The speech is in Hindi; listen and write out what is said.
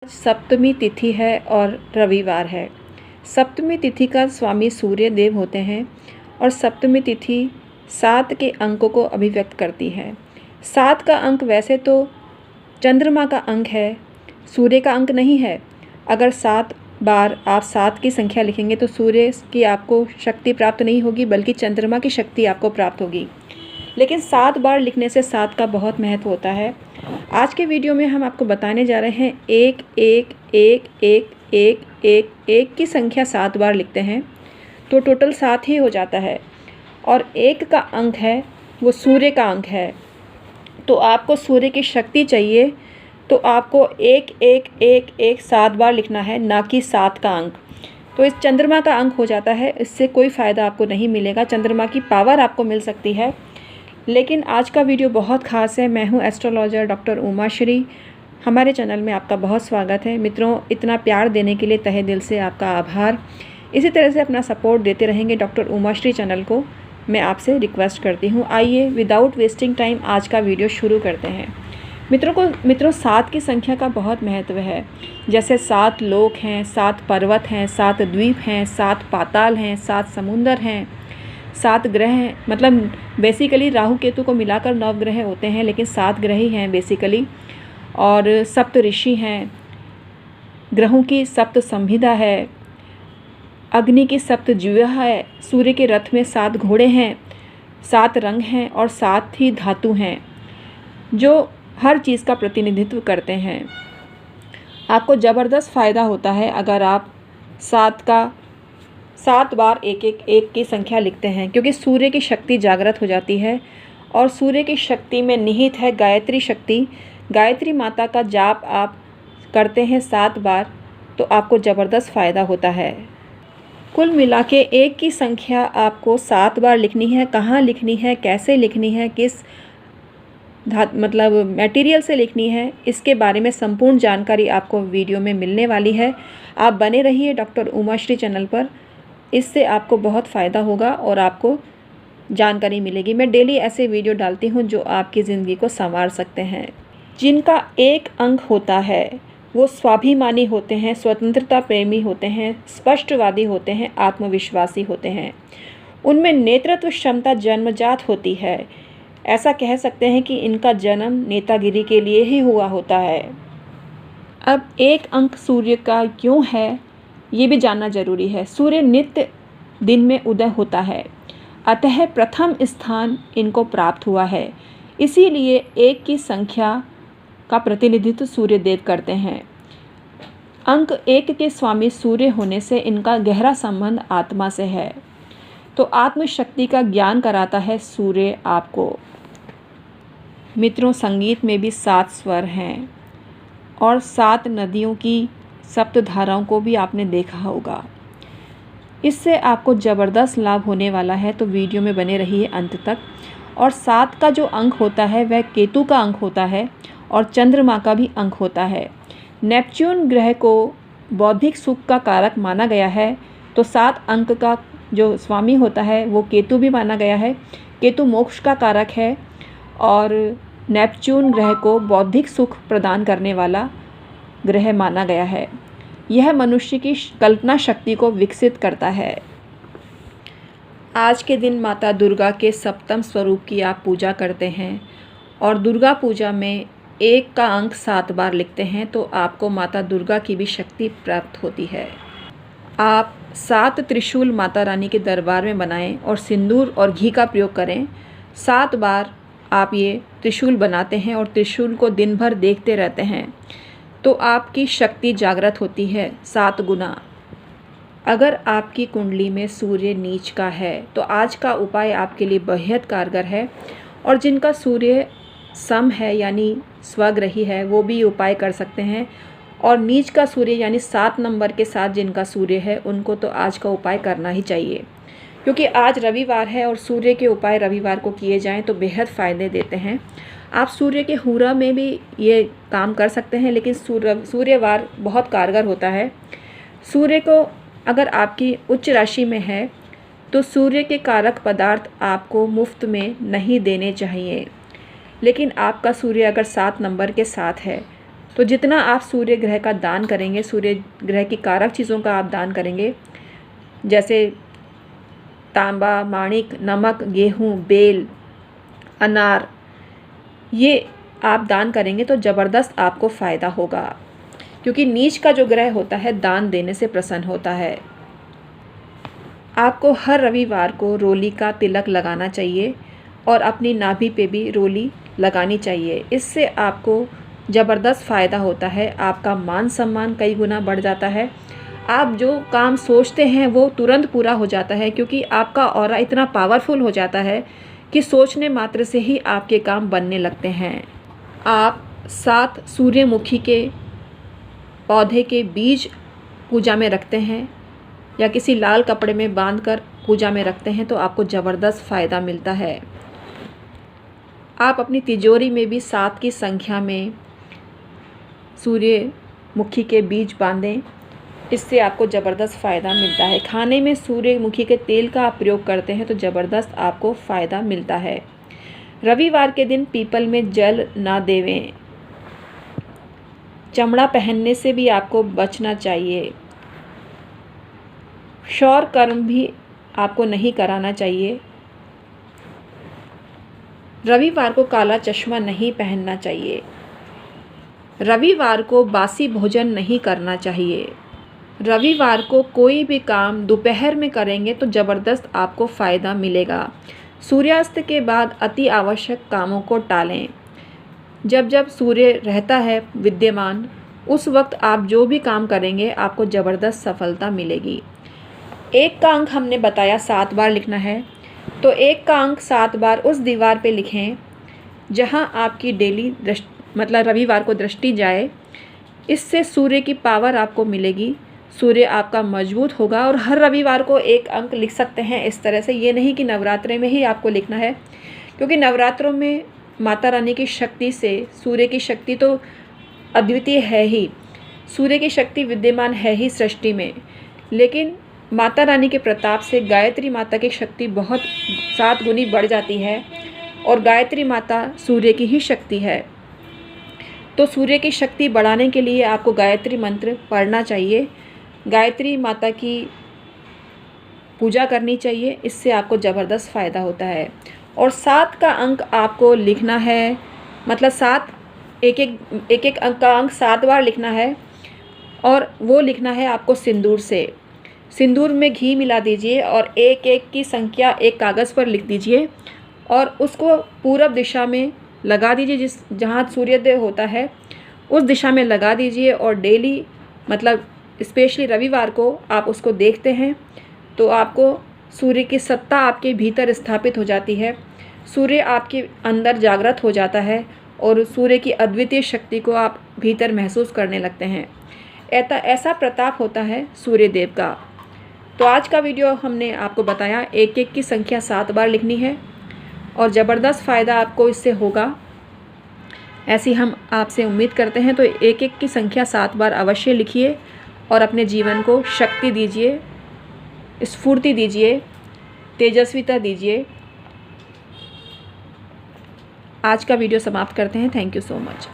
सप्तमी तिथि है और रविवार है। सप्तमी तिथि का स्वामी सूर्य देव होते हैं और सप्तमी तिथि 7 के अंकों को अभिव्यक्त करती है। 7 का अंक वैसे तो चंद्रमा का अंक है, सूर्य का अंक नहीं है। अगर 7 बार आप 7 की संख्या लिखेंगे तो सूर्य की आपको शक्ति प्राप्त नहीं होगी, बल्कि चंद्रमा की शक्ति आपको प्राप्त होगी। लेकिन 7 बार लिखने से 7 का बहुत महत्व होता है। आज के वीडियो में हम आपको बताने जा रहे हैं 1 1 1 1 1 1 1 की संख्या 7 बार लिखते हैं तो टोटल 7 ही हो जाता है। और 1 का अंक है वो सूर्य का अंक है, तो आपको सूर्य की शक्ति चाहिए, तो आपको 1 1 1 1 7 बार लिखना है, ना कि 7 का अंक। तो इस चंद्रमा का अंक हो जाता है, इससे कोई फ़ायदा आपको नहीं मिलेगा। चंद्रमा की पावर आपको मिल सकती है, लेकिन आज का वीडियो बहुत ख़ास है। मैं हूं एस्ट्रोलॉजर डॉक्टर उमा श्री। हमारे चैनल में आपका बहुत स्वागत है। मित्रों, इतना प्यार देने के लिए तहे दिल से आपका आभार। इसी तरह से अपना सपोर्ट देते रहेंगे डॉक्टर उमा श्री चैनल को, मैं आपसे रिक्वेस्ट करती हूं। आइए विदाउट वेस्टिंग टाइम आज का वीडियो शुरू करते हैं। मित्रों 7 की संख्या का बहुत महत्व है। जैसे 7 लोक हैं, 7 पर्वत हैं, 7 द्वीप हैं, 7 पाताल हैं, 7 समुंदर हैं, 7 ग्रह हैं। मतलब बेसिकली राहु केतु को मिलाकर 9 ग्रह होते हैं, लेकिन 7 ग्रह ही हैं बेसिकली। और सप्त ऋषि हैं, ग्रहों की सप्त संविदा है, अग्नि की सप्त जिह्वा है, सूर्य के रथ में 7 घोड़े हैं, 7 रंग हैं और 7 ही धातु हैं जो हर चीज़ का प्रतिनिधित्व करते हैं। आपको ज़बरदस्त फ़ायदा होता है अगर आप 7 बार 1 1 1 की संख्या लिखते हैं, क्योंकि सूर्य की शक्ति जागृत हो जाती है और सूर्य की शक्ति में निहित है गायत्री शक्ति। गायत्री माता का जाप आप करते हैं 7 बार तो आपको ज़बरदस्त फ़ायदा होता है। कुल मिला के 1 की संख्या आपको 7 बार लिखनी है। कहाँ लिखनी है, कैसे लिखनी है, किस मतलब मटेरियल से लिखनी है, इसके बारे में संपूर्ण जानकारी आपको वीडियो में मिलने वाली है। आप बने रहिए डॉक्टर उमा श्री चैनल पर, इससे आपको बहुत फ़ायदा होगा और आपको जानकारी मिलेगी। मैं डेली ऐसे वीडियो डालती हूँ जो आपकी ज़िंदगी को संवार सकते हैं। जिनका 1 अंक होता है वो स्वाभिमानी होते हैं, स्वतंत्रता प्रेमी होते हैं, स्पष्टवादी होते हैं, आत्मविश्वासी होते हैं। उनमें नेतृत्व क्षमता जन्मजात होती है। ऐसा कह सकते हैं कि इनका जन्म नेतागिरी के लिए ही हुआ होता है। अब 1 अंक सूर्य का क्यों है ये भी जानना जरूरी है। सूर्य नित्य दिन में उदय होता है, अतः प्रथम स्थान इनको प्राप्त हुआ है। इसीलिए 1 की संख्या का प्रतिनिधित्व सूर्य देव करते हैं। अंक 1 के स्वामी सूर्य होने से इनका गहरा संबंध आत्मा से है, तो आत्मशक्ति का ज्ञान कराता है सूर्य आपको। मित्रों, संगीत में भी 7 स्वर हैं और 7 नदियों की सप्त धाराओं को भी आपने देखा होगा। इससे आपको ज़बरदस्त लाभ होने वाला है, तो वीडियो में बने रहिए अंत तक। और 7 का जो अंक होता है वह केतु का अंक होता है और चंद्रमा का भी अंक होता है। नेपच्यून ग्रह को बौद्धिक सुख का कारक माना गया है, तो 7 अंक का जो स्वामी होता है वो केतु भी माना गया है। केतु मोक्ष का कारक है और नेपच्यून ग्रह को बौद्धिक सुख प्रदान करने वाला ग्रह माना गया है। यह मनुष्य की कल्पना शक्ति को विकसित करता है। आज के दिन माता दुर्गा के सप्तम स्वरूप की आप पूजा करते हैं और दुर्गा पूजा में 1 का अंक 7 बार लिखते हैं तो आपको माता दुर्गा की भी शक्ति प्राप्त होती है। आप 7 त्रिशूल माता रानी के दरबार में बनाएं और सिंदूर और घी का प्रयोग करें। 7 बार आप ये त्रिशूल बनाते हैं और त्रिशूल को दिन भर देखते रहते हैं तो आपकी शक्ति जागृत होती है 7 गुना। अगर आपकी कुंडली में सूर्य नीच का है तो आज का उपाय आपके लिए बेहद कारगर है। और जिनका सूर्य सम है यानी स्वग्रही है वो भी उपाय कर सकते हैं। और नीच का सूर्य यानी 7 नंबर के साथ जिनका सूर्य है उनको तो आज का उपाय करना ही चाहिए, क्योंकि आज रविवार है और सूर्य के उपाय रविवार को किए जाएं तो बेहद फ़ायदे देते हैं। आप सूर्य के हुरा में भी ये काम कर सकते हैं, लेकिन सूर्यवार बहुत कारगर होता है। सूर्य को अगर आपकी उच्च राशि में है तो सूर्य के कारक पदार्थ आपको मुफ्त में नहीं देने चाहिए, लेकिन आपका सूर्य अगर 7 नंबर के साथ है तो जितना आप सूर्य ग्रह का दान करेंगे, सूर्य ग्रह की कारक चीज़ों का आप दान करेंगे, जैसे तांबा, माणिक, नमक, गेहूँ, बेल, अनार, ये आप दान करेंगे तो ज़बरदस्त आपको फ़ायदा होगा, क्योंकि नीच का जो ग्रह होता है दान देने से प्रसन्न होता है। आपको हर रविवार को रोली का तिलक लगाना चाहिए और अपनी नाभि पे भी रोली लगानी चाहिए। इससे आपको ज़बरदस्त फ़ायदा होता है, आपका मान सम्मान कई गुना बढ़ जाता है। आप जो काम सोचते हैं वो तुरंत पूरा हो जाता है, क्योंकि आपका ऑरा इतना पावरफुल हो जाता है कि सोचने मात्र से ही आपके काम बनने लगते हैं। आप 7 सूर्यमुखी के पौधे के बीज पूजा में रखते हैं या किसी लाल कपड़े में बांधकर पूजा में रखते हैं तो आपको ज़बरदस्त फ़ायदा मिलता है। आप अपनी तिजोरी में भी 7 की संख्या में सूर्यमुखी के बीज बांधें, इससे आपको ज़बरदस्त फ़ायदा मिलता है। खाने में सूर्यमुखी के तेल का आप प्रयोग करते हैं तो ज़बरदस्त आपको फ़ायदा मिलता है। रविवार के दिन पीपल में जल ना देवें। चमड़ा पहनने से भी आपको बचना चाहिए। शौर कर्म भी आपको नहीं कराना चाहिए। रविवार को काला चश्मा नहीं पहनना चाहिए। रविवार को बासी भोजन नहीं करना चाहिए। रविवार को कोई भी काम दोपहर में करेंगे तो ज़बरदस्त आपको फ़ायदा मिलेगा। सूर्यास्त के बाद अति आवश्यक कामों को टालें। जब जब सूर्य रहता है विद्यमान, उस वक्त आप जो भी काम करेंगे आपको ज़बरदस्त सफलता मिलेगी। 1 का अंक हमने बताया 7 बार लिखना है, तो 1 का अंक 7 बार उस दीवार पे लिखें जहां आपकी डेली मतलब रविवार को दृष्टि जाए। इससे सूर्य की पावर आपको मिलेगी, सूर्य आपका मजबूत होगा। और हर रविवार को 1 अंक लिख सकते हैं इस तरह से। ये नहीं कि नवरात्रे में ही आपको लिखना है, क्योंकि नवरात्रों में माता रानी की शक्ति से, सूर्य की शक्ति तो अद्वितीय है ही, सूर्य की शक्ति विद्यमान है ही सृष्टि में, लेकिन माता रानी के प्रताप से गायत्री माता की शक्ति बहुत 7 गुनी बढ़ जाती है। और गायत्री माता सूर्य की ही शक्ति है, तो सूर्य की शक्ति बढ़ाने के लिए आपको गायत्री मंत्र पढ़ना चाहिए, गायत्री माता की पूजा करनी चाहिए। इससे आपको ज़बरदस्त फ़ायदा होता है। और 7 का अंक आपको लिखना है, मतलब 7 एक अंक का अंक 7 बार लिखना है, और वो लिखना है आपको सिंदूर से। सिंदूर में घी मिला दीजिए और 1-1 की संख्या एक कागज़ पर लिख दीजिए और उसको पूरब दिशा में लगा दीजिए, जहाँ सूर्योदय होता है उस दिशा में लगा दीजिए। और डेली, मतलब स्पेशली रविवार को आप उसको देखते हैं तो आपको सूर्य की सत्ता आपके भीतर स्थापित हो जाती है, सूर्य आपके अंदर जागृत हो जाता है और सूर्य की अद्वितीय शक्ति को आप भीतर महसूस करने लगते हैं। ऐसा प्रताप होता है सूर्य देव का। तो आज का वीडियो हमने आपको बताया 1-1 की संख्या 7 बार लिखनी है और ज़बरदस्त फ़ायदा आपको इससे होगा, ऐसी हम आपसे उम्मीद करते हैं। तो 1-1 की संख्या 7 बार अवश्य लिखिए और अपने जीवन को शक्ति दीजिए, स्फूर्ति दीजिए, तेजस्विता दीजिए। आज का वीडियो समाप्त करते हैं। Thank you so much.